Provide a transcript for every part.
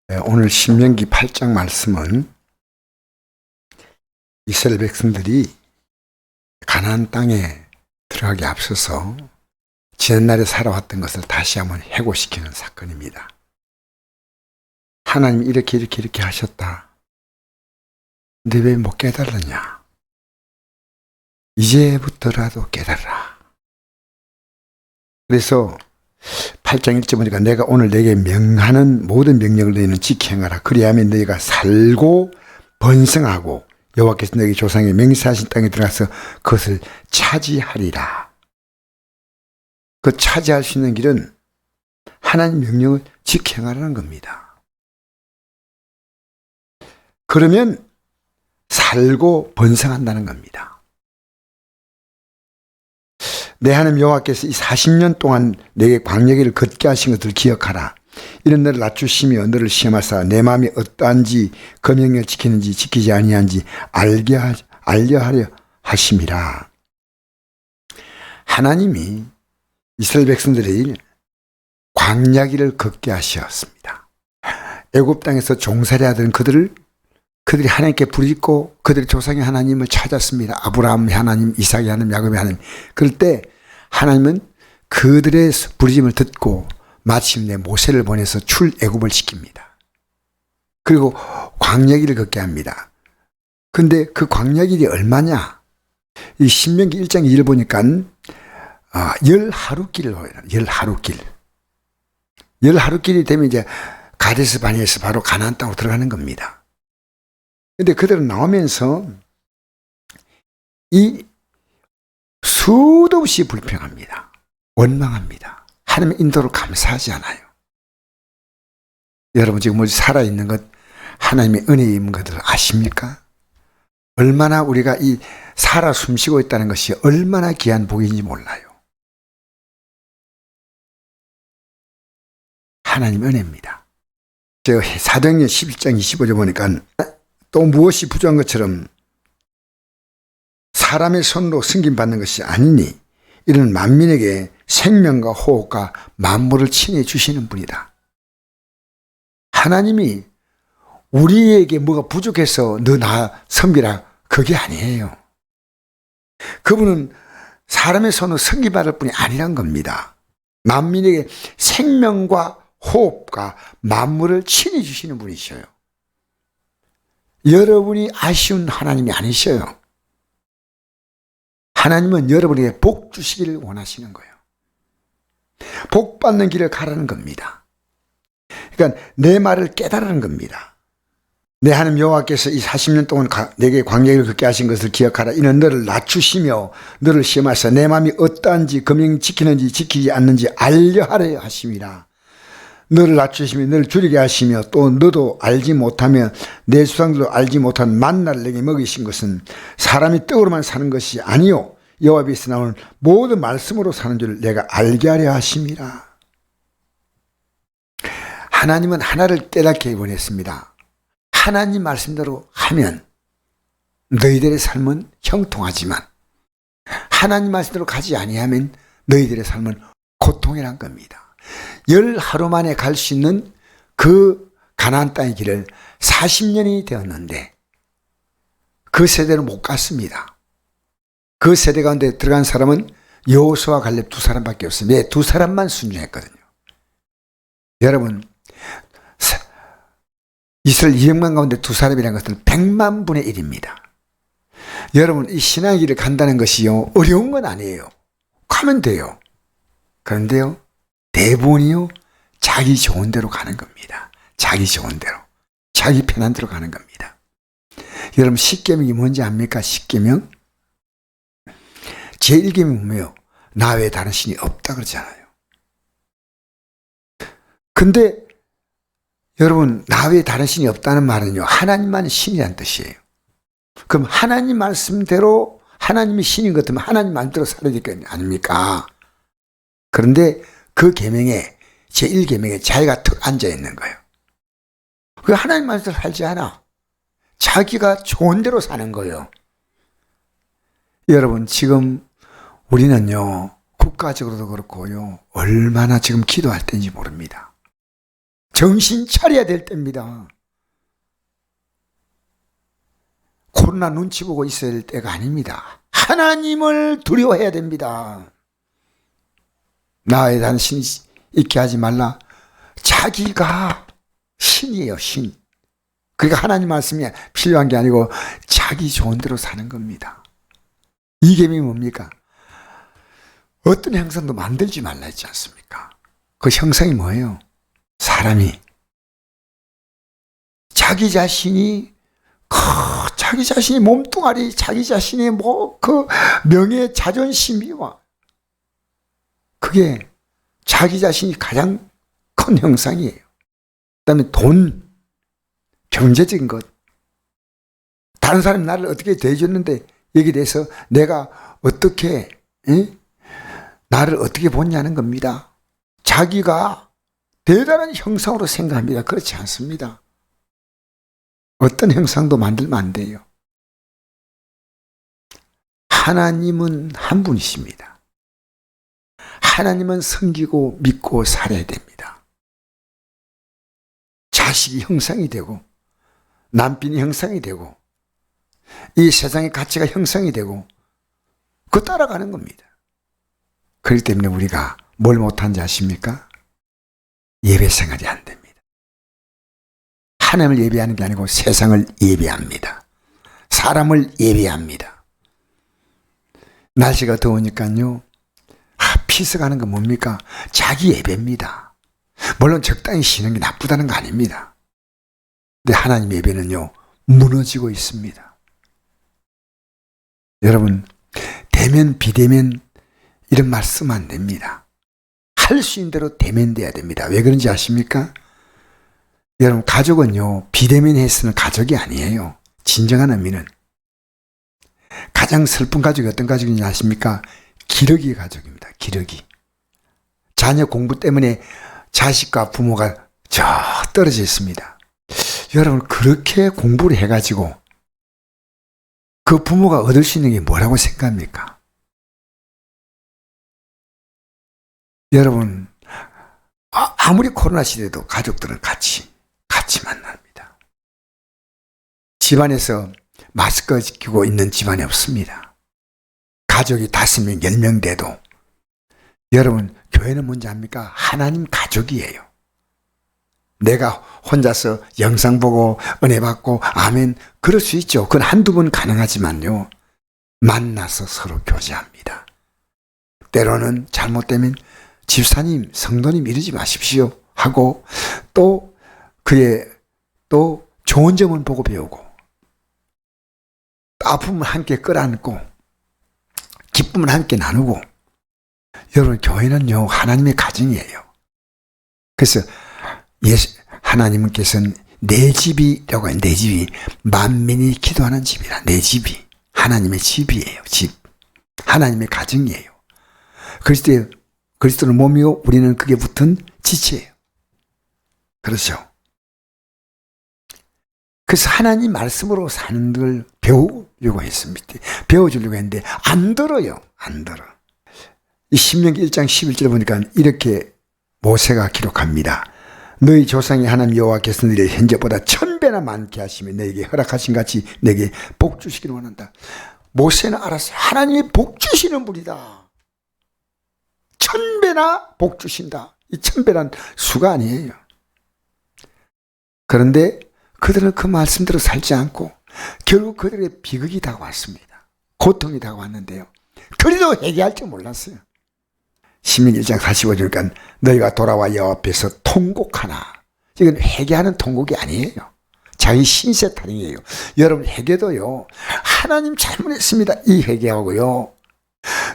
오늘 신명기 8장 말씀은 이스라엘 백성들이 가나안 땅에 들어가기 앞서서 지난날에 살아왔던 것을 다시 한번 회고시키는 사건입니다. 하나님이 이렇게 하셨다. 근데 왜 못 깨달았냐? 이제부터라도 깨달라. 그래서 8장 1절 보니까 내가 오늘 내게 명하는 모든 명령을 너희는 지켜 행하라. 그리하면 너희가 살고 번성하고 여호와께서 너희 조상의 맹세하신 땅에 들어가서 그것을 차지하리라. 그 차지할 수 있는 길은 하나님 명령을 지켜 행하라는 겁니다. 그러면 살고 번성한다는 겁니다. 내 하나님 여호와께서 이 40년 동안 내게 광야길을 걷게 하신 것을 기억하라. 이는 너를 낮추시며 너를 시험하사 내 마음이 어떠한지 그 명령을 지키는지 지키지 아니한지 알려 하려 하심이라. 하나님이 이스라엘 백성들의 광야길을 걷게 하셨습니다. 애굽 땅에서 종살이 하던 그들이 하나님께 부르짖고 그들의 조상의 하나님을 찾았습니다. 아브라함의 하나님, 이삭의 하나님, 야곱의 하나님. 그럴 때 하나님은 그들의 부르짖음을 듣고 마침내 모세를 보내서 출애굽을 시킵니다. 그리고 광야길을 걷게 합니다. 근데 그 광야길이 얼마냐? 이 신명기 1장 2를 보니까 10하루길을 보여요. 10하루길. 10하루길이 되면 이제 가데스 바네에서 바로 가나안 땅으로 들어가는 겁니다. 근데 그들은 나오면서 이 수도 없이 불평합니다. 원망합니다. 하나님의 인도를 감사하지 않아요. 여러분 지금 우리 살아있는 것 하나님의 은혜인 것을 아십니까? 얼마나 우리가 이 살아 숨쉬고 있다는 것이 얼마나 귀한 복인지 몰라요. 하나님 은혜입니다. 저 사도행전 11장 25절 보니까 또 무엇이 부족한 것처럼 사람의 손으로 승김받는 것이 아니니 이는 만민에게 생명과 호흡과 만물을 친히 주시는 분이다. 하나님이 우리에게 뭐가 부족해서 너 나 섬기라 그게 아니에요. 그분은 사람의 손으로 섬김받을 분이 아니란 겁니다. 만민에게 생명과 호흡과 만물을 친히 주시는 분이셔요. 여러분이 아쉬운 하나님이 아니셔요. 하나님은 여러분에게 복 주시기를 원하시는 거예요. 복 받는 길을 가라는 겁니다. 그러니까 내 말을 깨달으는 겁니다. 내 하나님 여호와께서 이 40년 동안 내게 광야길을 걷게 하신 것을 기억하라. 이는 너를 낮추시며 너를 시험하사 내 마음이 어떠한지 그 명령 지키는지 지키지 않는지 알려 하려 하심이라. 너를 낮추시며 너를 줄이게 하시며 또 너도 알지 못하며 내 수상들도 알지 못한 만나를 내게 먹이신 것은 사람이 떡으로만 사는 것이 아니요 여호와 앞에서 나오는 모든 말씀으로 사는 줄 내가 알게 하려 하심이라. 하나님은 하나를 깨닫게 원했습니다. 하나님 말씀대로 하면 너희들의 삶은 형통하지만 하나님 말씀대로 가지 아니하면 너희들의 삶은 고통이란 겁니다. 10하루 만에 갈 수 있는 그 가나안 땅의 길을 40년이 되었는데 그 세대는 못 갔습니다. 그 세대 가운데 들어간 사람은 여호수아와 갈렙 두 사람밖에 없습니다. 네, 두 사람만 순종했거든요. 여러분 이스라엘 200만 가운데 두 사람이라는 것은 100만 분의 1입니다. 여러분 이 신앙의 길을 간다는 것이요 어려운 건 아니에요. 가면 돼요. 그런데요 대부분이요 자기 좋은 대로 가는 겁니다. 자기 좋은 대로 자기 편한 대로 가는 겁니다. 여러분 십계명이 뭔지 압니까? 십계명 제1계명 보면요 나 외에 다른 신이 없다 그러잖아요. 근데 여러분 나 외에 다른 신이 없다는 말은요 하나님만 신이란 뜻이에요. 그럼 하나님 말씀대로 하나님이 신인 것 같으면 하나님 말대로 살아야 될 거 아닙니까? 그런데 그 계명에 제1계명에 자기가 툭 앉아 있는 거예요. 그 하나님 말씀대로 살지 않아. 자기가 좋은 대로 사는 거예요. 여러분 지금 우리는요 국가적으로도 그렇고요 얼마나 지금 기도할 때인지 모릅니다. 정신 차려야 될 때입니다. 코로나 눈치 보고 있어야 될 때가 아닙니다. 하나님을 두려워해야 됩니다. 나에 대한 신이 있게 하지 말라. 자기가 신이에요, 신. 그러니까 하나님 말씀이 필요한 게 아니고 자기 좋은 대로 사는 겁니다. 이 계명이 뭡니까? 어떤 형상도 만들지 말라 했지 않습니까? 그 형상이 뭐예요? 사람이 자기 자신이 몸뚱아리, 자기 자신의 그 명예, 자존심이와 그게 자기 자신이 가장 큰 형상이에요. 그다음에 돈, 경제적인 것. 다른 사람이 나를 어떻게 대해줬는데 여기에 대해서 내가 어떻게 나를 어떻게 보냐는 겁니다. 자기가 대단한 형상으로 생각합니다. 그렇지 않습니다. 어떤 형상도 만들면 안 돼요. 하나님은 한 분이십니다. 하나님은 섬기고 믿고 살아야 됩니다. 자식이 형상이 되고 남편이 형상이 되고 이 세상의 가치가 형상이 되고 그 따라가는 겁니다. 그렇기 때문에 우리가 뭘 못하는지 아십니까? 예배 생활이 안 됩니다. 하나님을 예배하는 게 아니고 세상을 예배합니다. 사람을 예배합니다. 날씨가 더우니까요. 피서가는 건 뭡니까? 자기 예배입니다. 물론 적당히 쉬는 게 나쁘다는 거 아닙니다. 근데 하나님 예배는요, 무너지고 있습니다. 여러분, 대면 비대면 이런 말 쓰면 안 됩니다. 할 수 있는 대로 대면돼야 됩니다. 왜 그런지 아십니까? 여러분, 가족은요, 비대면해서는 가족이 아니에요. 진정한 의미는. 가장 슬픈 가족이 어떤 가족인지 아십니까? 기러기 가족입니다. 기러기. 자녀 공부 때문에 자식과 부모가 저 떨어져 있습니다. 여러분, 그렇게 공부를 해가지고 그 부모가 얻을 수 있는 게 뭐라고 생각합니까? 여러분, 아무리 코로나 시대도 가족들은 같이 만납니다. 집안에서 마스크 끼고 있는 집안이 없습니다. 가족이 5명, 10명 돼도 여러분, 교회는 뭔지 압니까? 하나님 가족이에요. 내가 혼자서 영상 보고 은혜 받고 아멘 그럴 수 있죠. 그건 한두 번 가능하지만요. 만나서 서로 교제합니다. 때로는 잘못되면 집사님, 성도님 이러지 마십시오 하고 또 그의 또 좋은 점을 보고 배우고 아픔을 함께 끌어안고 기쁨을 함께 나누고. 여러분, 교회는요 하나님의 가정이에요. 그래서 하나님께서는 내 집이라고 해요. 내 집이 만민이 기도하는 집이라. 내 집이 하나님의 집이에요. 집. 하나님의 가정이에요. 그리스도는 몸이요 우리는 그게 붙은 지체예요. 그렇죠. 그래서 하나님 말씀으로 사는 걸 배우려고 했습니다. 배워주려고 했는데 안 들어요. 안 들어. 이 신명기 1장 11절 보니까 이렇게 모세가 기록합니다. 너희 조상의 하나님 여호와께서 너희를 현재보다 1000배나 많게 하시며 너에게 허락하신 같이 내게 복 주시기를 원한다. 모세는 알았어요. 하나님이 복 주시는 분이다. 1000배나 복 주신다. 이 1000배란 수가 아니에요. 그런데 그들은 그 말씀대로 살지 않고 결국 그들의 비극이 다가왔습니다. 고통이 다가왔는데요. 그래도 회개할 줄 몰랐어요. 시민 1장 45절이니까 너희가 돌아와 여호와 앞에서 통곡하나. 이건 회개하는 통곡이 아니에요. 자기 신세 타령이에요. 여러분, 회개도요 하나님 잘못했습니다 이 회개하고요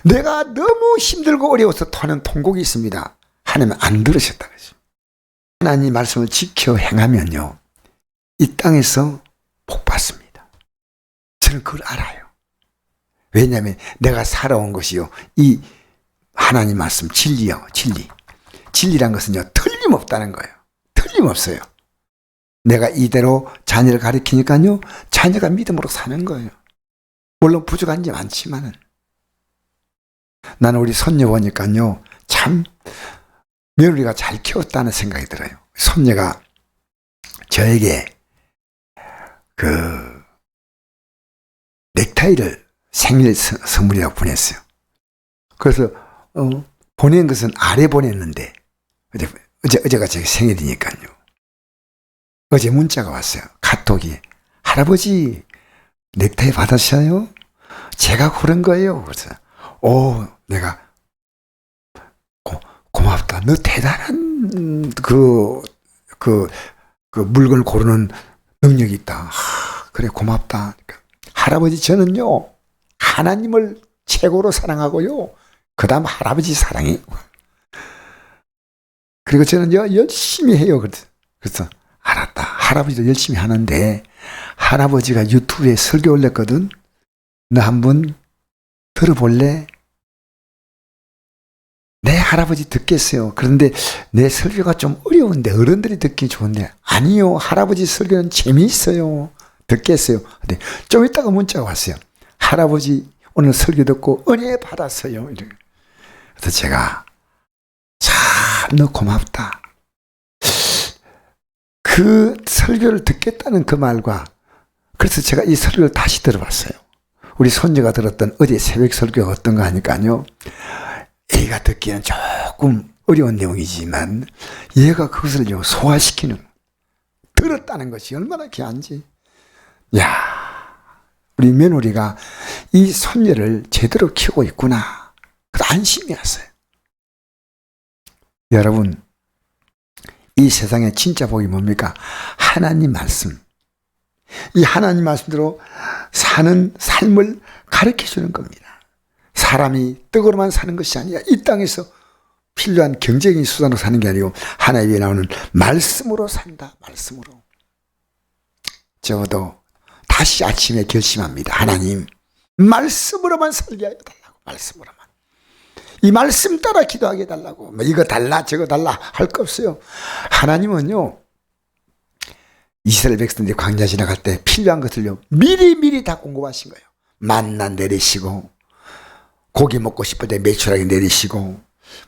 내가 너무 힘들고 어려워서 하는 통곡이 있습니다. 하나님 안 들으셨다 그러죠. 하나님 말씀을 지켜 행하면요 이 땅에서 복 받습니다. 저는 그걸 알아요. 왜냐하면 내가 살아온 것이요 이 하나님 말씀 진리요. 진리란 것은요 틀림없다는 거예요. 틀림없어요. 내가 이대로 자녀를 가르치니까요 자녀가 믿음으로 사는 거예요. 물론 부족한 게 많지만은 나는 우리 손녀 보니까요 참 며느리가 잘 키웠다는 생각이 들어요. 손녀가 저에게 그 넥타이를 생일 선물이라고 보냈어요. 그래서 보낸 것은 아래 보냈는데 어제가 제 생일이니까요. 어제 문자가 왔어요. 카톡이. 할아버지 넥타이 받으셔요? 제가 고른 거예요. 그래서 내가 고맙다. 너 대단한 그 물건을 고르는 능력이 있다. 그래 고맙다. 할아버지 저는요 하나님을 최고로 사랑하고요. 그 다음 할아버지 사랑해요. 그리고 저는요 열심히 해요. 그래서 알았다. 할아버지도 열심히 하는데 할아버지가 유튜브에 설교 올렸거든. 너 한번 들어볼래? 내 할아버지 듣겠어요. 그런데 내 설교가 좀 어려운데 어른들이 듣기 좋은데 아니요. 할아버지 설교는 재미있어요. 듣겠어요. 근데 좀 있다가 문자가 왔어요. 할아버지 오늘 설교 듣고 은혜 받았어요. 그래서 제가 참 너 고맙다. 그 설교를 듣겠다는 그 말과 그래서 제가 이 설교를 다시 들어봤어요. 우리 손녀가 들었던 어제 새벽 설교가 어떤가 하니까요. 애가 듣기는 조금 어려운 내용이지만 얘가 그것을 소화시키는 들었다는 것이 얼마나 귀한지. 야, 우리 며느리가 이 손녀를 제대로 키우고 있구나. 그래서 안심이 왔어요. 여러분, 이 세상에 진짜 복이 뭡니까? 하나님 말씀. 이 하나님 말씀대로 사는 삶을 가르쳐 주는 겁니다. 사람이 떡으로만 사는 것이 아니라 이 땅에서 필요한 경제적인 수단으로 사는 게 아니고 하나님 위에 나오는 말씀으로 산다. 말씀으로. 저도 다시 아침에 결심합니다. 하나님 말씀으로만 살게 해달라고. 말씀으로만. 이 말씀 따라 기도하게 해달라고. 뭐 이거 달라 저거 달라 할 거 없어요. 하나님은요 이스라엘 백성들이 광야 지나갈 때 필요한 것을요 미리 다 공급하신 거예요. 만나 내리시고 고기 먹고 싶을 때 메추라기 내리시고.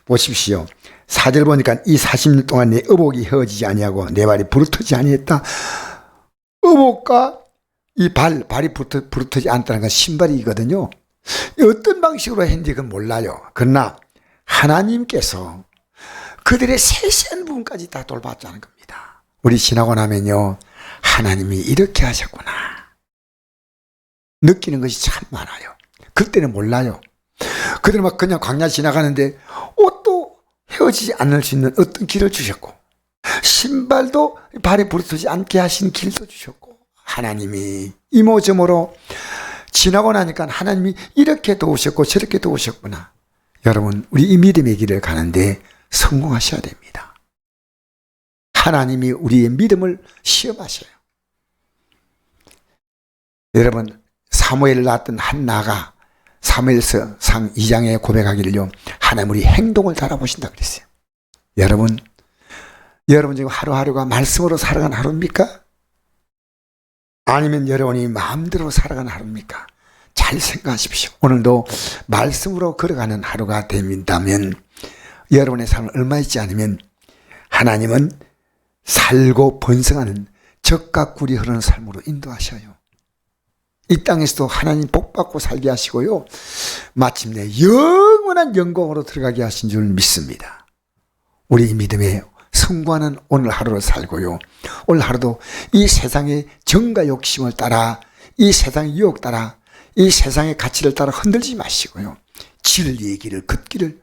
보십시오. 4절 보니까 이 40년 동안 내 의복이 헤어지지 아니하고 내 발이 부르트지 아니했다. 의복과 이 발이 부르트지 않다는 건 신발이거든요. 어떤 방식으로 했는지 그건 몰라요. 그러나 하나님께서 그들의 세세한 부분까지 다 돌봤다는 겁니다. 우리 지나고 나면요 하나님이 이렇게 하셨구나 느끼는 것이 참 많아요. 그때는 몰라요. 그들은 막 그냥 광야 지나가는데 옷도 헤어지지 않을 수 있는 어떤 길을 주셨고 신발도 발에 부르트지 않게 하신 길도 주셨고 하나님이 이모저모로 지나고 나니까 하나님이 이렇게 도우셨고 저렇게 도우셨구나. 여러분 우리 이 믿음의 길을 가는데 성공하셔야 됩니다. 하나님이 우리의 믿음을 시험하셔요. 여러분 사무엘을 낳았던 한나가 사무엘상 2장에 고백하기를요 하나님 우리 행동을 달아보신다 그랬어요. 여러분 지금 하루하루가 말씀으로 살아가는 하루입니까? 아니면 여러분이 마음대로 살아가는 하루입니까? 잘 생각하십시오. 오늘도 말씀으로 걸어가는 하루가 된다면 여러분의 삶을 얼마 있지 않으면 하나님은 살고 번성하는 젖과 꿀이 흐르는 삶으로 인도하셔요. 이 땅에서도 하나님 복받고 살게 하시고요 마침내 영원한 영광으로 들어가게 하신 줄 믿습니다. 우리 믿음에 성공하는 오늘 하루를 살고요 오늘 하루도 이 세상의 정과 욕심을 따라 이 세상의 유혹 따라 이 세상의 가치를 따라 흔들지 마시고요 진리의 길을 걷기를